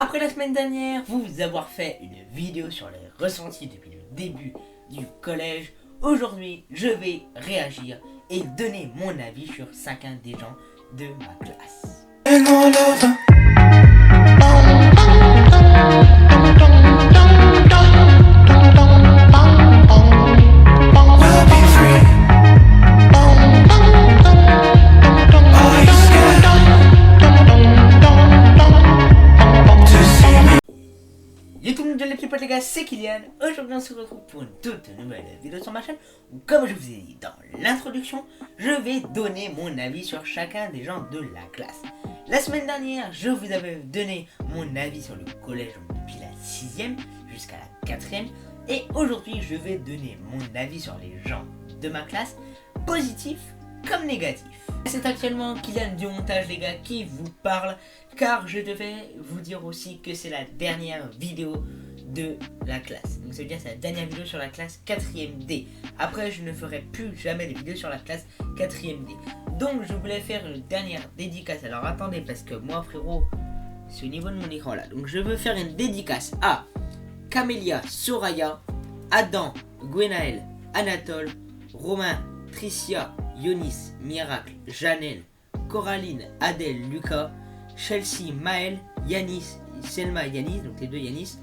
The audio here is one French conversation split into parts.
Après la semaine dernière, vous avoir fait une vidéo sur les ressentis depuis le début du collège, aujourd'hui je vais réagir et donner mon avis sur chacun des gens de ma classe. Yo tout le monde, les petits potes les gars, c'est Kylian. Aujourd'hui on se retrouve pour une toute nouvelle vidéo sur ma chaîne où, comme je vous ai dit dans l'introduction, je vais donner mon avis sur chacun des gens de la classe. La semaine dernière, je vous avais donné mon avis sur le collège depuis la 6ème jusqu'à la 4ème. Et aujourd'hui, je vais donner mon avis sur les gens de ma classe, positifs comme négatifs. C'est actuellement Kylian du montage les gars qui vous parle, car je devais vous dire aussi que c'est la dernière vidéo de la classe. Donc ça veut dire que c'est la dernière vidéo sur la classe 4ème D. Après je ne ferai plus jamais de vidéos sur la classe 4ème D. Donc je voulais faire une dernière dédicace. Alors attendez, parce que moi frérot, c'est au niveau de mon écran là. Donc je veux faire une dédicace à Camélia, Soraya, Adam, Gwenaël, Anatole, Romain, Tricia, Yonis, Miracle, Janelle, Coraline, Adèle, Lucas, Chelsea, Maël, Yanis, Selma, Yanis, donc les deux Yanis,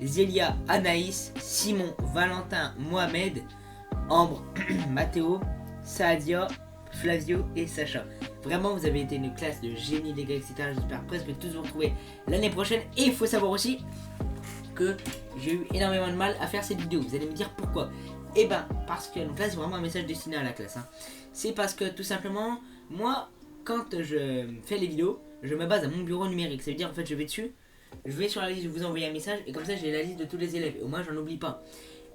Zélia, Anaïs, Simon, Valentin, Mohamed, Ambre, Mathéo, Saadia, Flavio et Sacha. Vraiment, vous avez été une classe de génie, les gars, etc. J'espère presque tous vous retrouver l'année prochaine. Et il faut savoir aussi que j'ai eu énormément de mal à faire cette vidéo. Vous allez me dire pourquoi. Et ben, parce que, donc là, c'est vraiment un message destiné à la classe. C'est parce que, tout simplement, moi, quand je fais les vidéos, je me base à mon bureau numérique. Ça veut dire, en fait, je vais dessus, je vais sur la liste, je vous envoie un message, et comme ça, j'ai la liste de tous les élèves. Et au moins, j'en oublie pas.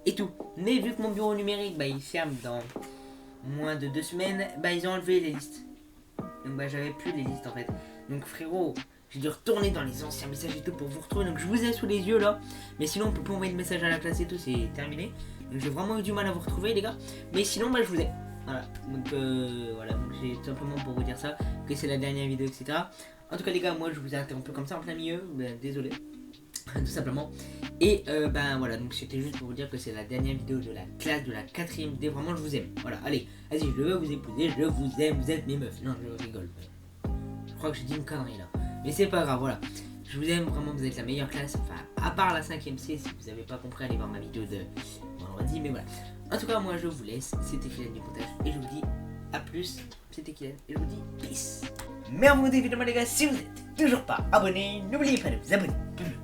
Et tout. Mais vu que mon bureau numérique, bah, il ferme dans moins de 2 semaines, bah, ils ont enlevé les listes. Donc, bah, j'avais plus les listes, en fait. Donc, frérot, j'ai dû retourner dans les anciens messages et tout pour vous retrouver. Donc, je vous ai sous les yeux, là. Mais sinon, on peut pas envoyer de message à la classe et tout, c'est terminé. Donc, j'ai vraiment eu du mal à vous retrouver, les gars. Mais sinon, bah, je vous ai. Voilà, donc j'ai tout simplement pour vous dire ça, que c'est la dernière vidéo, etc. En tout cas les gars, moi je vous ai interrompu comme ça en plein milieu, ben, désolé, tout simplement. Et ben voilà, donc c'était juste pour vous dire que c'est la dernière vidéo de la classe de la 4ème D, vraiment je vous aime. Voilà, allez, vas-y, je veux vous épouser, je vous aime, vous êtes mes meufs. Non, je rigole, je crois que j'ai dit une connerie là, mais c'est pas grave, voilà. Je vous aime vraiment, vous êtes la meilleure classe, enfin à part la 5ème C, si vous n'avez pas compris, allez voir ma vidéo de vendredi, mais voilà. En tout cas, moi je vous laisse, c'était Kylian du montage, et je vous dis à plus, c'était Kylian, et je vous dis peace. Mais avant évidemment les gars, si vous êtes toujours pas abonnés, n'oubliez pas de vous abonner,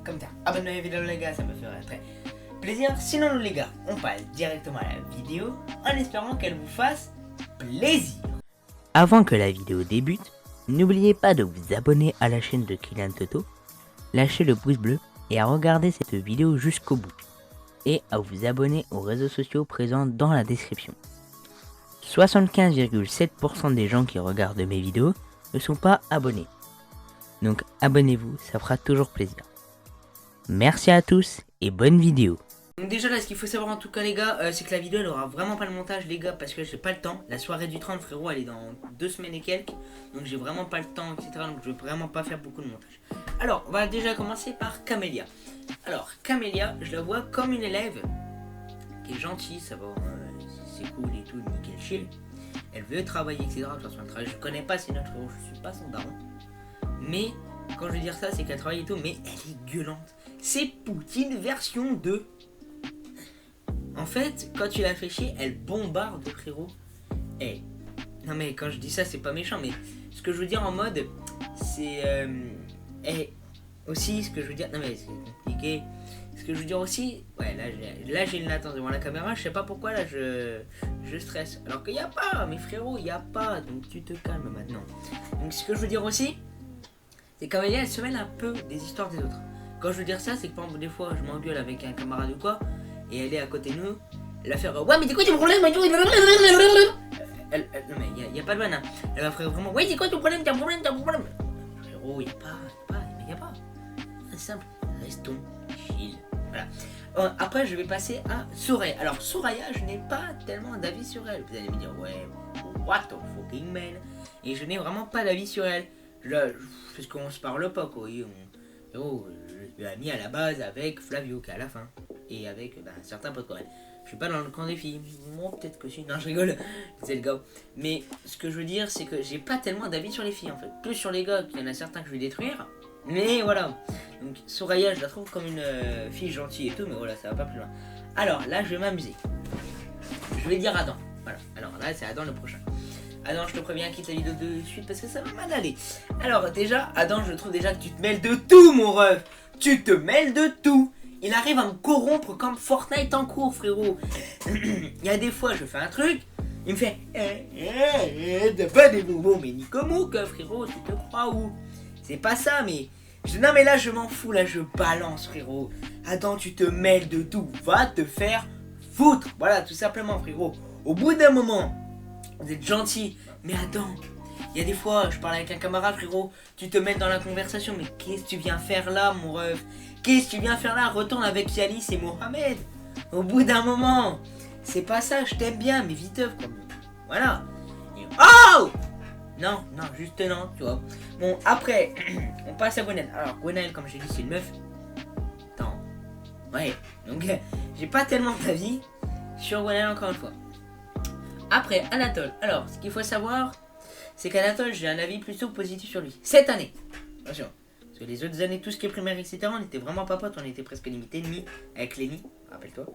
comme ça, abonnez-vous évidemment les gars, ça me ferait très plaisir. Sinon nous les gars, on passe directement à la vidéo, en espérant qu'elle vous fasse plaisir. Avant que la vidéo débute, n'oubliez pas de vous abonner à la chaîne de Kylian Toto, lâcher le pouce bleu et à regarder cette vidéo jusqu'au bout. Et à vous abonner aux réseaux sociaux présents dans la description. 75,7% des gens qui regardent mes vidéos ne sont pas abonnés. Donc abonnez-vous, ça fera toujours plaisir. Merci à tous et bonne vidéo. Donc déjà là, ce qu'il faut savoir en tout cas les gars, c'est que la vidéo elle aura vraiment pas le montage les gars, parce que j'ai pas le temps. La soirée du 30 frérot, elle est dans 2 semaines et quelques, donc j'ai vraiment pas le temps, etc. Donc je vais vraiment pas faire beaucoup de montage. Alors on va déjà commencer par Camélia. Alors Camélia, je la vois comme une élève qui est gentille, ça va, c'est cool et tout, nickel chill. Elle veut travailler, etc. De toute façon, elle travaille, je connais pas ses notes frérot, je suis pas son daron. Mais quand je veux dire ça, c'est qu'elle travaille et tout, mais elle est gueulante. C'est Poutine version 2. En fait, quand tu la fais chier, elle bombarde frérot. Eh, non mais quand je dis ça, c'est pas méchant, mais ce que je veux dire en mode, c'est aussi ce que je veux dire. Non mais c'est compliqué. Ce que je veux dire aussi, ouais, là j'ai une latence devant la caméra, je sais pas pourquoi là je stresse. Alors qu'il y a pas, mes frérots, il y a pas, donc tu te calmes maintenant. Donc ce que je veux dire aussi, c'est qu'Amélia elle se mêle un peu des histoires des autres. Quand je veux dire ça, c'est que par exemple des fois je m'engueule avec un camarade ou quoi, et elle est à côté de nous, elle va faire ouais mais c'est quoi ton problème? Non mais il y a pas de vanne, elle va faire vraiment ouais c'est quoi ton problème, t'as un problème. Frérot, il y a pas. C'est simple, restons chill. Voilà. Après, je vais passer à Soraya. Alors, Soraya, je n'ai pas tellement d'avis sur elle. Vous allez me dire, ouais, what the fucking man. Et je n'ai vraiment pas d'avis sur elle. Parce qu'on se parle pas, quoi. ami à la base avec Flavio qui est à la fin. Et avec certains potes quand même. Je suis pas dans le camp des filles. Bon, peut-être que si. Non, je rigole. C'est le gars. Mais ce que je veux dire, c'est que j'ai pas tellement d'avis sur les filles en fait. Plus sur les gars, qu'il y en a certains que je vais détruire. Mais voilà. Donc Soraya, je la trouve comme une fille gentille et tout. Mais voilà, ça va pas plus loin. Alors là, je vais m'amuser. Je vais dire Adam. Voilà. Alors là, c'est Adam le prochain. Adam, je te préviens, quitte la vidéo de suite parce que ça va mal aller. Alors déjà, Adam, je trouve déjà que tu te mêles de tout, mon ref. Tu te mêles de tout. Il arrive à me corrompre comme Fortnite en cours, frérot. Il y a des fois, je fais un truc, il me fait t'as pas des bonbons, mais ni comme où, que frérot, tu te crois où? C'est pas ça, mais non, mais là, je m'en fous, là, je balance, frérot. Attends, tu te mêles de tout, va te faire foutre. Voilà, tout simplement, frérot. Au bout d'un moment, vous êtes gentil, mais attends. Il y a des fois, je parle avec un camarade, frérot, tu te mets dans la conversation, mais qu'est-ce que tu viens faire là, mon ref? Qu'est-ce que tu viens faire là? Retourne avec Yalis et Mohamed. Au bout d'un moment, c'est pas ça, je t'aime bien, mais viteuf, quoi. Voilà. Et... oh! Non, juste non, tu vois. Bon, après, on passe à Gwenaël. Alors, Gwenaël, comme j'ai dit, c'est une meuf. Attends. Ouais, donc, j'ai pas tellement d'avis sur Gwenaël, encore une fois. Après, Anatole. Alors, ce qu'il faut savoir, c'est qu'Anatole, j'ai un avis plutôt positif sur lui. Cette année. Attention. Parce que les autres années, tout ce qui est primaire, etc., on était vraiment pas potes. On était presque limite ennemis avec Lenny. Rappelle-toi.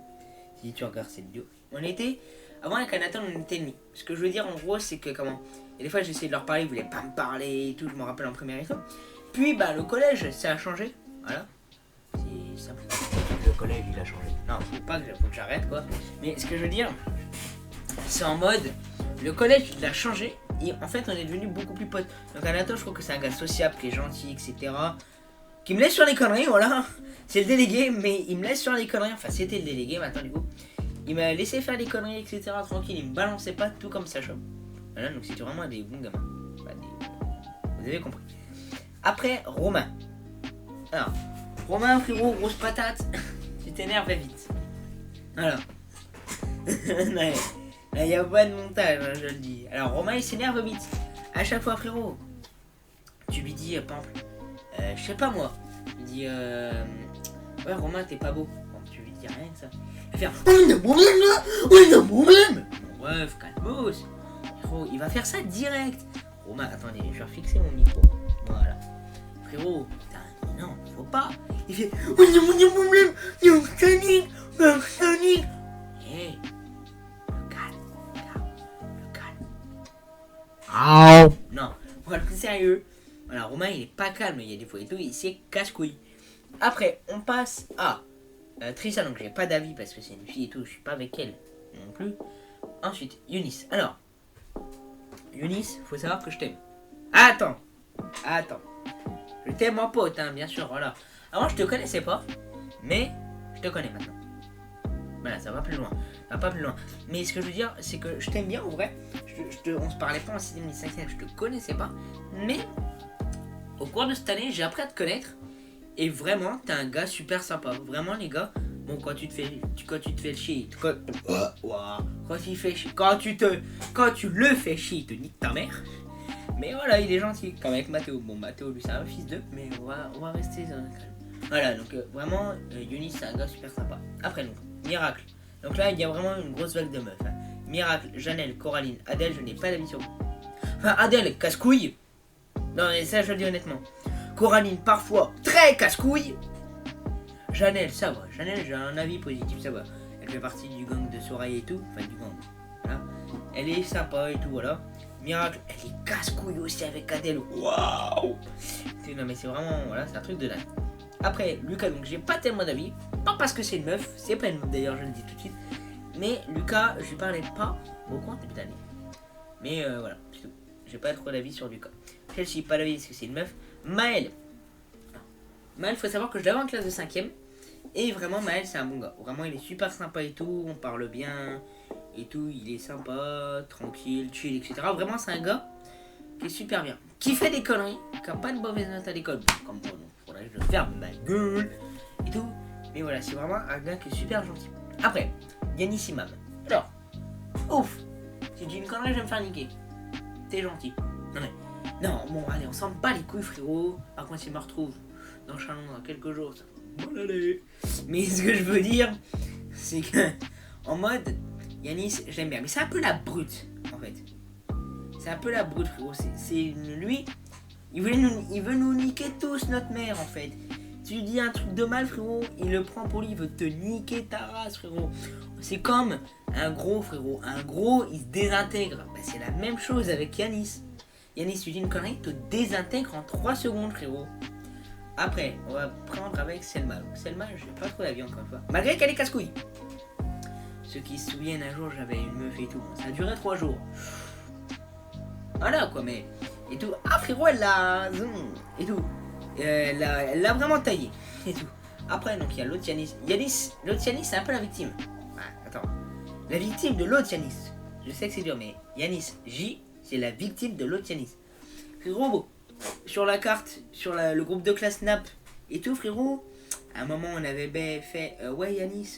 Si tu regardes cette vidéo. On était... avant, avec Anatole, on était ennemis. Ce que je veux dire, en gros, c'est que comment... et des fois, j'essayais de leur parler, ils voulaient pas me parler et tout. Je me rappelle en primaire et tout. Puis, le collège, ça a changé. Voilà. C'est simple. Le collège, il a changé. Non, faut que j'arrête, quoi. Mais ce que je veux dire, c'est en mode... le collège, il a changé. Et en fait, on est devenus beaucoup plus potes. Donc Anatole, je trouve que c'est un gars sociable, qui est gentil, etc. Qui me laisse sur les conneries, voilà. C'est le délégué, mais il me laisse sur les conneries. Enfin, c'était le délégué, maintenant, du coup. Il m'a laissé faire les conneries, etc. Tranquille, il me balançait pas tout comme ça, chope. Voilà, donc c'était vraiment des bons gamins. Vous avez compris. Après, Romain. Alors, Romain, frérot, grosse patate. Tu t'énerves vite. Voilà. Il n'y a pas de montage, hein, je le dis. Alors, Romain, il s'énerve vite. À chaque fois, frérot, tu lui dis, par exemple, je sais pas moi, il dit, ouais, Romain, t'es pas beau. Bon, tu lui dis rien que ça. Il va faire, oh, non, problème là, oh, non, problème. Bon, bref, calmos. Frérot, il va faire ça direct. Romain, attendez, je vais refixer mon micro. Voilà. Frérot, putain, non, faut pas. Il fait, oh, non, problème, non, Sonic, non, Sonic. Hey. Oh. Non, pour être plus sérieux, voilà, Romain il est pas calme, il y a des fois et tout, il s'est casse-couille. Après, on passe à Trissa, donc j'ai pas d'avis parce que c'est une fille et tout, je suis pas avec elle non plus. Ensuite, Eunice. Alors, Eunice, faut savoir que je t'aime. Attends, je t'aime en pote, hein, bien sûr, voilà. Avant, je te connaissais pas, mais je te connais maintenant. Voilà, ça va plus loin. Ça va pas plus loin. Mais ce que je veux dire, c'est que je t'aime bien en vrai. On se parlait pas en 6ème ni 5ème, je te connaissais pas. Mais au cours de cette année, j'ai appris à te connaître. Et vraiment, t'es un gars super sympa. Vraiment, les gars. Bon, quand tu te fais chier. Quand tu le fais chier, il te nique ta mère. Mais voilà, il est gentil. Comme avec Mathéo. Bon, Mathéo, lui, c'est un fils d'eux. Mais on va rester calme. Voilà, donc vraiment, Yunis, c'est un gars super sympa. Après, donc, Miracle. Donc là, il y a vraiment une grosse vague de meufs. Hein. Miracle, Janelle, Coraline, Adèle, je n'ai pas d'avis sur vous. Enfin, Adèle, casse-couille. Non, mais ça, je le dis honnêtement. Coraline, parfois, très casse-couille. Janelle, ça va. Janelle, j'ai un avis positif, ça va. Elle fait partie du gang de Soraya et tout. Enfin, du gang. Voilà. Elle est sympa et tout, voilà. Miracle, elle est casse-couille aussi avec Adèle. Waouh. Non, mais c'est vraiment, voilà, c'est un truc de dingue. Après, Lucas, donc j'ai pas tellement d'avis. Pas parce que c'est une meuf, c'est pas une meuf d'ailleurs, je le dis tout de suite. Mais Lucas, je lui parlais pas beaucoup en début d'année. Mais voilà, c'est tout. J'ai pas trop d'avis sur Lucas. Chelsea, pas d'avis parce que c'est une meuf. Maël. Maël, faut savoir que je l'avais en classe de 5ème. Et vraiment, Maël, c'est un bon gars. Vraiment, il est super sympa et tout. On parle bien et tout. Il est sympa, tranquille, chill, etc. Vraiment, c'est un gars qui est super bien. Qui fait des conneries, qui a pas de mauvaise note à l'école. Comme moi, donc faudrait que je ferme ma gueule et tout. Mais voilà, c'est vraiment un gars qui est super gentil. Après, Yanis Imam. Alors, ouf. Si tu dis une connerie, je vais me faire niquer. T'es gentil. Non mais, non, bon, allez, on s'en bat les couilles, frérot. Par contre, s'il me retrouve dans Chalon dans quelques jours, ça va Bonne année. Mais ce que je veux dire, c'est que en mode Yanis, j'aime bien, mais c'est un peu la brute en fait. C'est un peu la brute, frérot. C'est lui, il veut nous niquer tous notre mère en fait. Tu lui dis un truc de mal, frérot, il le prend pour lui, il veut te niquer ta race, frérot. C'est comme un gros, frérot. Un gros, il se désintègre. Bah, c'est la même chose avec Yanis. Yanis, tu dis une connerie, il te désintègre en 3 secondes, frérot. Après, on va prendre avec Selma. Donc, Selma, j'ai pas trop d'avis encore une fois. Malgré qu'elle est casse-couille. Ceux qui se souviennent, un jour, j'avais une meuf et tout. Bon, ça a duré 3 jours. Voilà, quoi, mais... Et tout. Ah, frérot, elle l'a... Et tout. Elle l'a vraiment taillé. Et tout. Après, donc, il y a l'autre Yanis. L'autre Yanis, c'est un peu la victime. Ah, attends. La victime de l'autre Yanis. Je sais que c'est dur, mais Yanis J, c'est la victime de l'autre Yanis. Frérot, bon, sur la carte, sur le groupe de classe NAP et tout, frérot, à un moment, on avait fait ouais, Yanis,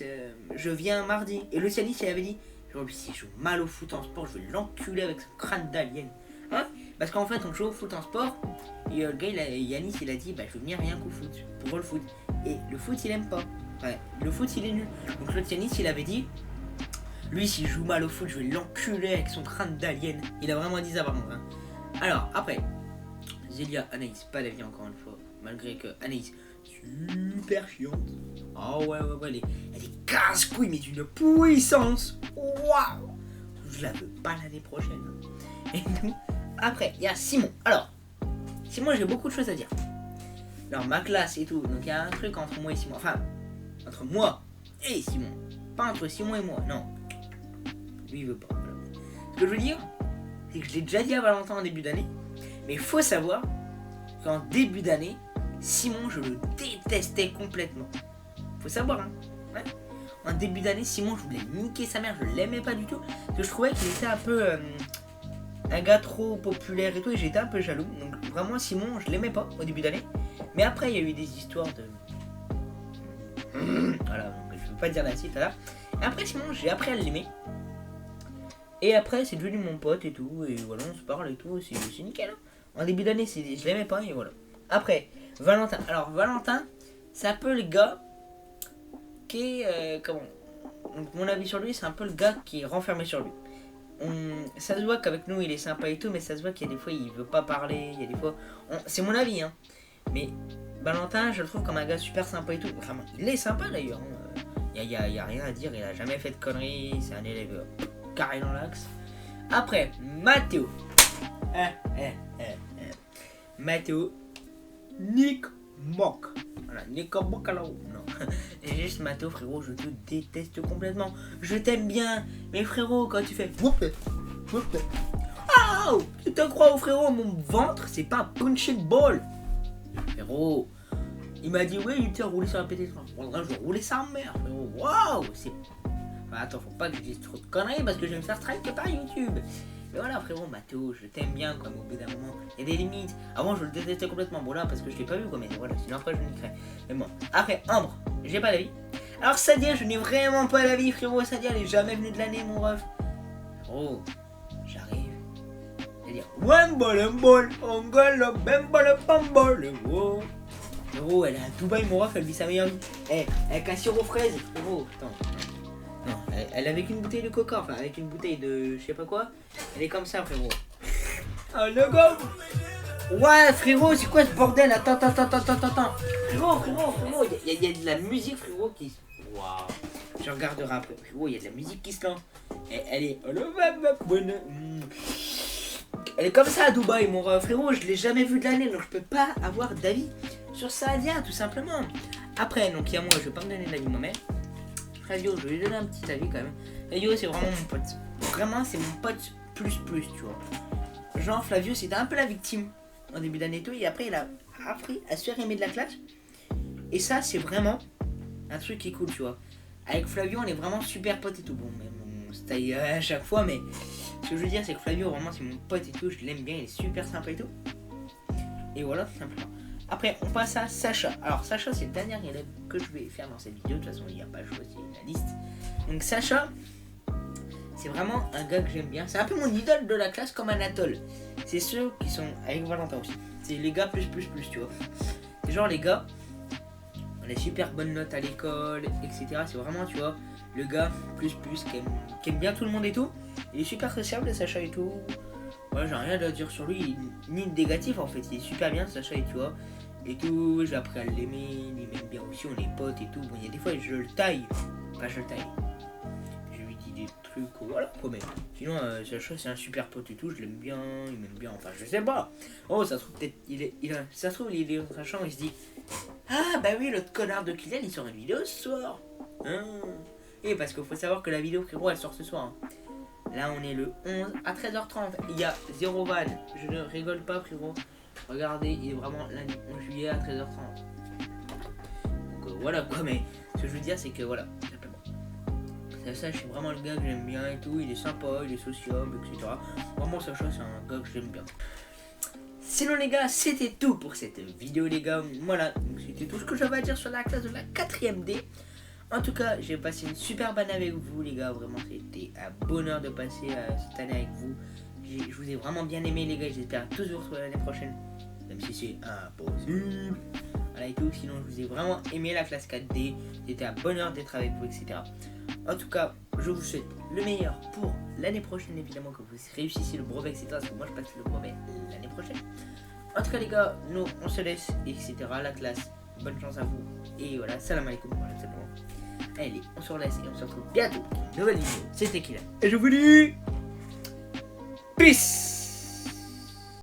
je viens mardi. Et l'autre Yanis, il avait dit, genre, lui, s'il joue mal au foot en sport, je vais l'enculer avec son crâne d'alien. Hein? Parce qu'en fait, on joue au foot en sport. Et le gars, Yanis, il a dit, bah, je veux venir rien qu'au foot, pour le foot. Et le foot, il aime pas. Ouais, le foot, il est nul. Donc l'autre Yanis, il avait dit, lui, s'il joue mal au foot, je vais l'enculer avec son crâne d'alien. Il a vraiment dit ça par contre. Hein. Alors, après, Zélia, Anaïs, pas d'avis encore une fois. Malgré que Anaïs, super chiante. Oh ouais, elle est casse-couille, mais d'une puissance. Waouh! Je la veux pas l'année prochaine. Et nous, après, il y a Simon. Alors, Simon, j'ai beaucoup de choses à dire. Alors, ma classe et tout. Donc, il y a un truc entre moi et Simon. Enfin, entre moi et Simon. Pas entre Simon et moi, non. Lui, il veut pas. Voilà. Ce que je veux dire, c'est que je l'ai déjà dit à Valentin en début d'année. Mais il faut savoir qu'en début d'année, Simon, je le détestais complètement. Faut savoir, hein. Ouais. En début d'année, Simon, je voulais niquer sa mère. Je l'aimais pas du tout. Parce que je trouvais qu'il était un peu... un gars trop populaire et tout. Et j'étais un peu jaloux. Donc vraiment, Simon, je l'aimais pas au début d'année. Mais après, il y a eu des histoires de... Voilà, donc je veux pas dire la suite, là. Et après, Simon, j'ai appris à l'aimer. Et après, c'est devenu mon pote et tout. Et voilà, on se parle et tout. C'est nickel. Hein. En début d'année, je l'aimais pas et voilà. Après, Valentin. Alors, Valentin, c'est un peu le gars qui est... comment... Donc, mon avis sur lui, c'est un peu le gars qui est renfermé sur lui. Ça se voit qu'avec nous, il est sympa et tout. Mais ça se voit qu'il y a des fois, il veut pas parler. Il y a des fois... C'est mon avis, hein. Mais Valentin, je le trouve comme un gars super sympa et tout. Vraiment, il est sympa d'ailleurs. Il y a rien à dire. Il a jamais fait de conneries. C'est un élève... carré dans l'axe. Après, Mathéo. Mathéo. Nick Mock. Voilà, Nick Mock alors. Non. Et juste Mathéo, frérot, je te déteste complètement. Je t'aime bien. Mais frérot, quand tu fais. Oh, tu te crois au frérot, mon ventre, c'est pas un punching ball. Frérot. Il m'a dit, ouais, il t'a roulé sur la pété. Je vais rouler sa mère, frérot. Waouh, c'est. Enfin, attends, faut pas que je dise trop de conneries parce que je vais me faire strike par YouTube. Mais voilà, frérot, Mathéo, je t'aime bien, quoi, mais au bout d'un moment, il y a des limites. Avant, je le détestais complètement. Bon, là, parce que je l'ai pas vu, quoi, mais voilà, sinon après, je me niquerais. Mais bon, après, Ambre, j'ai pas d'avis. Alors, Sadia, je n'ai vraiment pas d'avis, frérot. Sadia, elle est jamais venue de l'année, mon ref. Frérot, j'arrive. C'est-à-dire, Wembol, Ongolo, Bembol, Bambol, wow. Frérot, elle est à Dubaï, mon ref, elle vit sa meilleure vie. Avec un sirop fraise, frérot, attends. Non, elle avec une bouteille de coca, enfin avec une bouteille de je sais pas quoi. Elle est comme ça, frérot. Ah, le gars. Ouais, frérot, c'est quoi ce bordel? Attends. Frérot, il y a de la musique, frérot, qui... Waouh. Je regarde le rap, frérot, il y a de la musique qui se lance. Elle est... Elle est comme ça à Dubaï, mon frérot, je l'ai jamais vu de l'année, donc je peux pas avoir d'avis sur Sadia, tout simplement. Après, donc il y a moi, je vais pas me donner d'avis moi-même. Flavio, je vais lui donner un petit avis quand même. Flavio, c'est vraiment mon pote. Vraiment, c'est mon pote plus, tu vois. Genre, Flavio, c'était un peu la victime en début d'année et tout. Et après, il a appris à se faire aimer de la classe. Et ça, c'est vraiment un truc qui est cool, tu vois. Avec Flavio, on est vraiment super potes et tout. Bon, même on se taille à chaque fois, mais ce que je veux dire, c'est que Flavio, vraiment, c'est mon pote et tout. Je l'aime bien, il est super sympa et tout. Et voilà, tout simplement. Après, on passe à Sacha. Alors, Sacha, c'est le dernier élève que je vais faire dans cette vidéo. De toute façon, il n'y a pas choisi la liste. Donc, Sacha, c'est vraiment un gars que j'aime bien. C'est un peu mon idole de la classe comme Anatole. C'est ceux qui sont avec Valentin aussi. C'est les gars plus, tu vois. C'est genre les gars, on a super bonnes notes à l'école, etc. C'est vraiment, tu vois, le gars qui aime bien tout le monde et tout. Il est super sociable, Sacha et tout. Voilà, j'ai rien à dire sur lui, ni de négatif en fait. Il est super bien, Sacha, et tu vois. Et tout, j'ai appris à l'aimer, il m'aime bien aussi, on est potes et tout. Bon, il y a des fois, je le taille. Enfin, je le taille. Je lui dis des trucs, voilà, quoi, mais sinon, Sacha, c'est un super pote et tout, je l'aime bien, il m'aime bien, enfin, je sais pas. Oh, ça se trouve, peut-être, ça se trouve, il est dans sa chambre, il se dit, ah, bah oui, l'autre connard de Kylian, il sort une vidéo ce soir. Hein. Et parce qu'il faut savoir que la vidéo, frérot, elle sort ce soir. Hein. Là, on est le 11 à 13h30. Il y a 0 van. Je ne rigole pas, frérot. Regardez, il est vraiment lundi 11 juillet à 13h30. Donc voilà quoi, mais ce que je veux dire, c'est que voilà, simplement. Ça, je suis vraiment le gars que j'aime bien et tout. Il est sympa, il est sociable, etc. Vraiment, Sacha, c'est un gars que j'aime bien. Sinon, les gars, c'était tout pour cette vidéo, les gars. Voilà, c'était tout ce que j'avais à dire sur la classe de la 4ème D. En tout cas, j'ai passé une super bonne année avec vous, les gars. Vraiment, c'était un bonheur de passer cette année avec vous. Je vous ai vraiment bien aimé, les gars. J'espère toujours sur l'année prochaine, même si c'est impossible. Voilà et tout. Sinon, je vous ai vraiment aimé la classe 4D. C'était un bonheur d'être avec vous, etc. En tout cas, je vous souhaite le meilleur pour l'année prochaine, évidemment, que vous réussissiez le brevet, etc. Parce que moi, je passe le brevet l'année prochaine. En tout cas, les gars, nous, on se laisse, etc. La classe, bonne chance à vous. Et voilà, salam alaikum. Voilà, c'est bon. Allez, on se laisse et on se retrouve bientôt pour une nouvelle vidéo. C'était Kylian. Et je vous dis... Peace.